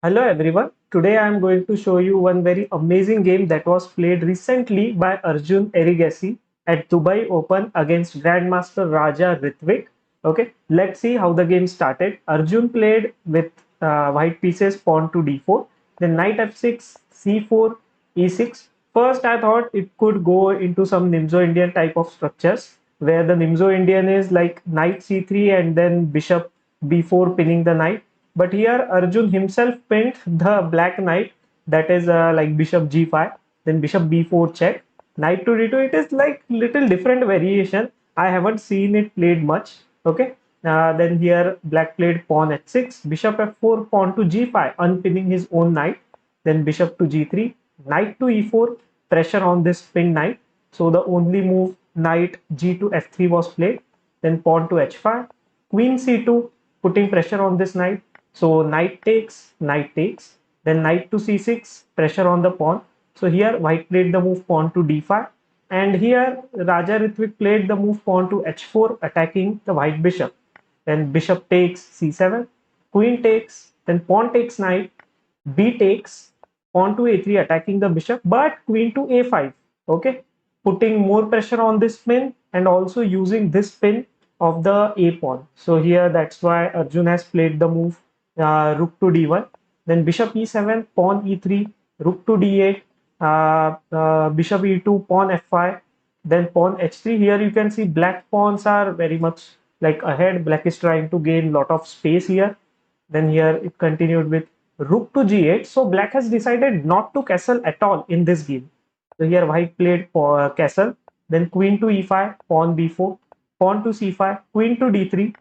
Hello everyone. Today I am going to show you one very amazing game that was played recently by Arjun Erigaisi at Dubai Open against Grandmaster Raja Ritwik. Okay, let's see how the game started. Arjun played with white pieces pawn to d4, then knight f6, c4, e6. First I thought it could go into some Nimzo Indian type of structures where the Nimzo Indian is like knight c3 and then bishop b4 pinning the knight, but here Arjun himself pinned the black knight, that is like bishop g5, then bishop b4 check, knight to d2. It is like little different variation. I haven't seen it played much. Okay. Then here black played pawn h6, bishop f4, pawn to g5, unpinning his own knight. Then bishop to g3, knight to e4, pressure on this pinned knight. So the only move knight g to f3 was played. Then pawn to h5, queen c2, putting pressure on this knight. So knight takes, then knight to c6, pressure on the pawn. So here white played the move pawn to d5, and here Raja Ritwik played the move pawn to h4, attacking the white bishop. Then bishop takes c7, queen takes, then pawn takes knight, b takes, pawn to a3, attacking the bishop, but queen to a5. Okay, putting more pressure on this pin and also using this pin of the a pawn. So here that's why Arjun has played the move rook to d1, then bishop e7, pawn e3, rook to d8, bishop e2, pawn f5, then pawn h3. Here you can see black pawns are very much like ahead. Black is trying to gain lot of space here. Then here it continued with rook to g8. So black has decided not to castle at all in this game. So here white played castle, then queen to e5, pawn b4, pawn to c5, queen to d3,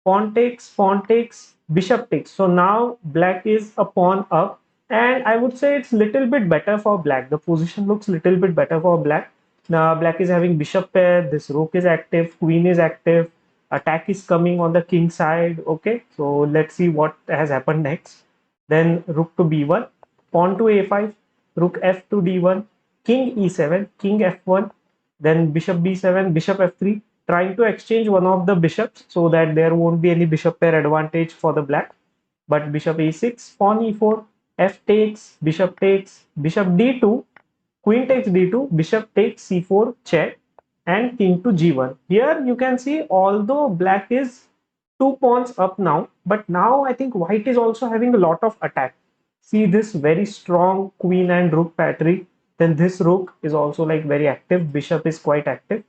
pawn takes, bishop takes. So now black is a pawn up, and I would say it's little bit better for black. The position looks little bit better for black. Now black is having bishop pair, this rook is active, queen is active, attack is coming on the king side. Okay, so let's see what has happened next. Then rook to b1, pawn to a5, rook f to d1, king e7, king f1, then bishop b7, bishop f3, trying to exchange one of the bishops so that there won't be any bishop pair advantage for the black. But bishop a6, pawn e4, f takes, bishop d2, queen takes d2, bishop takes c4, check, and king to g1. Here you can see, although black is two pawns up now, but now I think white is also having a lot of attack. See this very strong queen and rook patry. Then this rook is also like very active. Bishop is quite active.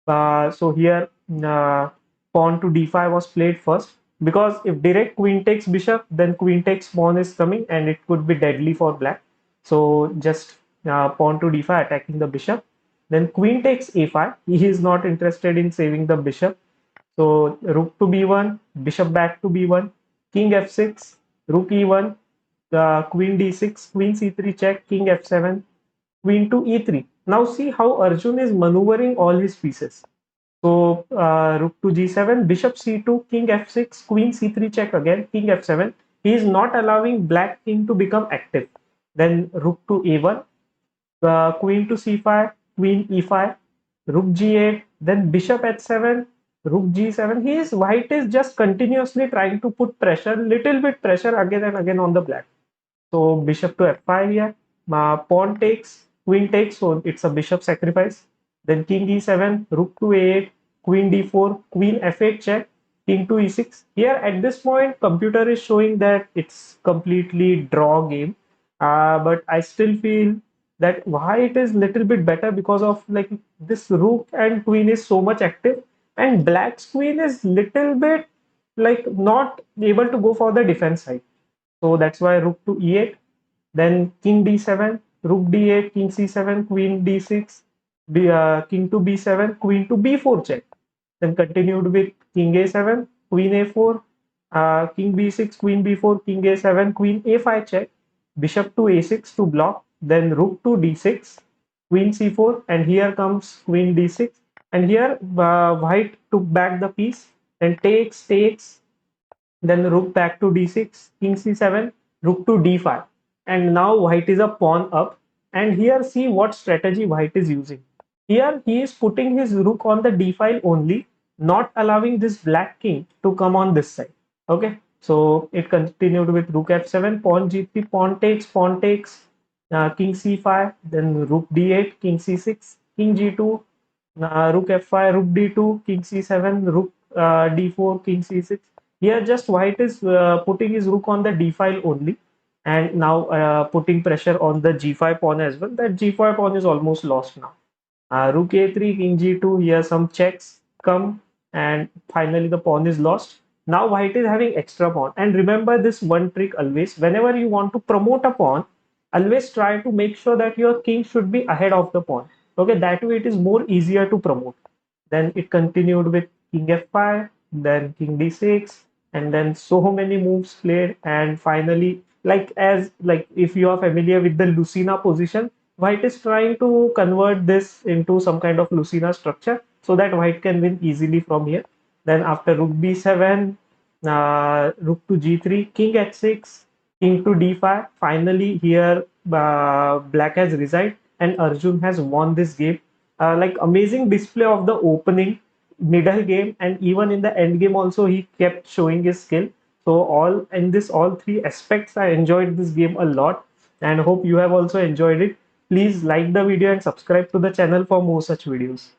So here pawn to d5 was played first, because if direct queen takes bishop, then queen takes pawn is coming and it could be deadly for black. So just pawn to d5 attacking the bishop. Then queen takes a5. He is not interested in saving the bishop. So rook to b1, bishop back to b1, king f6, rook e1, queen d6, queen c3 check, king f7, queen to e3. Now see how Arjun is maneuvering all his pieces. So rook to g7, bishop c2, king f6, queen c3 check again, king f7. He is not allowing black king to become active. Then rook to a1, queen to c5, queen e5, rook g8, then bishop h7, rook g7. He is White is just continuously trying to put pressure, little bit pressure again and again on the black. So bishop to f5 here, pawn takes, queen takes, so it's a bishop sacrifice. Then king e7, rook to a8, queen d4, queen f8 check, king to e6. Here at this point, computer is showing that it's completely draw game. But I still feel that white is little bit better because of like this rook and queen is so much active, and black's queen is little bit like not able to go for the defense side. So that's why rook to e8, then king d7, rook d8, king c7, queen d6, king to b7, queen to b4 check. Then continued with king a7, queen a4, king b6, queen b4, king a7, queen a5 check, bishop to a6 to block, then rook to d6, queen c4, and here comes queen d6. And here white took back the piece and takes, then rook back to d6, king c7, rook to d5. And now white is a pawn up. And here see what strategy white is using. Here he is putting his rook on the d file only, not allowing this black king to come on this side. Okay. So it continued with rook f7, pawn g3, pawn takes, king c5, then rook d8, king c6, king g2, rook f5, rook d2, king c7, rook d4, king c6. Here, just white is putting his rook on the d file only, and now putting pressure on the g5 pawn as well. That g5 pawn is almost lost now. Rook a3, king g2. Here, some checks come, and finally the pawn is lost. Now white is having extra pawn. And remember this one trick always: whenever you want to promote a pawn, always try to make sure that your king should be ahead of the pawn. Okay, that way it is more easier to promote. Then it continued with king f5, then king d6, and then so many moves played. And finally, like if you are familiar with the Lucina position, white is trying to convert this into some kind of Lucina structure so that white can win easily from here. Then after rook b7, rook to g3, king h6, king to d5. Finally, here black has resigned and Arjun has won this game. Like amazing display of the opening, middle game, and even in the end game also he kept showing his skill. So all in this all three aspects, I enjoyed this game a lot and hope you have also enjoyed it. Please like the video and subscribe to the channel for more such videos.